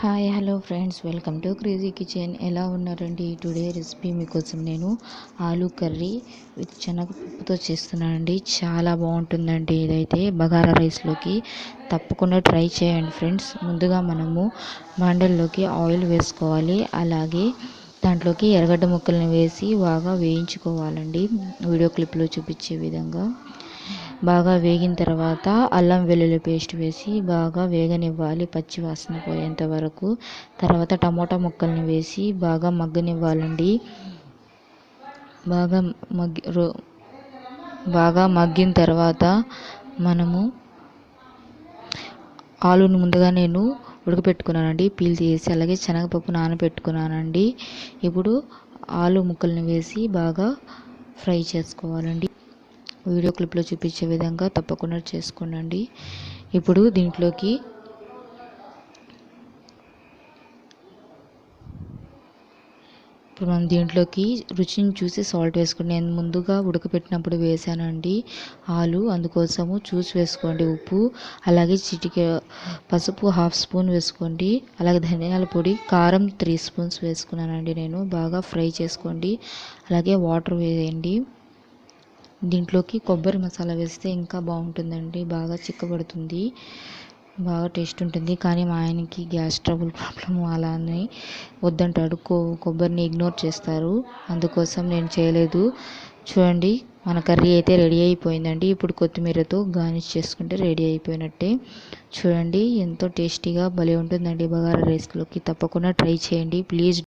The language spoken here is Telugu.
Hi hello friends, welcome to crazy kitchen. ఎలా ఉన్నారండి? టుడే రెసిపీ మీకోసం నేను ఆలూ కర్రీ విత్ శనగపప్పుతో చేస్తున్నానండి. చాలా బాగుంటుందండి. ఇదైతే బగారా రైస్లోకి తప్పకుండా ట్రై చేయండి ఫ్రెండ్స్. ముందుగా మనము బాండల్లోకి ఆయిల్ వేసుకోవాలి. అలాగే దాంట్లోకి ఎర్రగడ్డ ముక్కల్ని వేసి బాగా వేయించుకోవాలండి. వీడియో క్లిప్లో చూపించే విధంగా బాగా వేగిన తర్వాత అల్లం వెల్లుల్లి పేస్ట్ వేసి బాగా వేగనివ్వాలి, పచ్చి వాసన పోయేంత వరకు. తర్వాత టమోటా ముక్కల్ని వేసి బాగా మగ్గనివ్వాలండి. బాగా మగ్గిన తర్వాత మనము ఆలూని ముందుగా నేను ఉడకపెట్టుకున్నానండి, పీల్ తీసి. అలాగే శనగపప్పు నానబెట్టుకున్నానండి. ఇప్పుడు ఆలు ముక్కల్ని వేసి బాగా ఫ్రై చేసుకోవాలండి. వీడియో క్లిప్లో చూపించే విధంగా తప్పకుండా చేసుకోండి. ఇప్పుడు మనం దీంట్లోకి రుచిని చూసి సాల్ట్ వేసుకోండి. నేను ముందుగా ఉడకపెట్టినప్పుడు వేసానండి ఆలు, అందుకోసము చూసి వేసుకోండి. ఉప్పు, అలాగే చిటికె పసుపు 1/2 స్పూన్ వేసుకోండి. అలాగే ధనియాల పొడి, కారం 3 స్పూన్స్ వేసుకున్నానండి నేను. బాగా ఫ్రై చేసుకోండి. అలాగే వాటర్ వేయండి. దీంట్లోకి కొబ్బరి మసాలా వేస్తే ఇంకా బాగుంటుందండి. బాగా చిక్కబడుతుంది, బాగా టేస్ట్ ఉంటుంది. కానీ మా ఆయనకి గ్యాస్ ట్రబుల్ ప్రాబ్లము, అలానే వద్దంటాడు, కొబ్బరిని ఇగ్నోర్ చేస్తారు. అందుకోసం నేను చేయలేదు. చూడండి, మన కర్రీ అయితే రెడీ అయిపోయిందండి. ఇప్పుడు కొత్తిమీరతో గార్నిష్ చేసుకుంటే రెడీ అయిపోయినట్టే. చూడండి, ఎంతో టేస్టీగా భలే ఉంటుందండి బగారా రైస్లోకి. తప్పకుండా ట్రై చేయండి ప్లీజ్.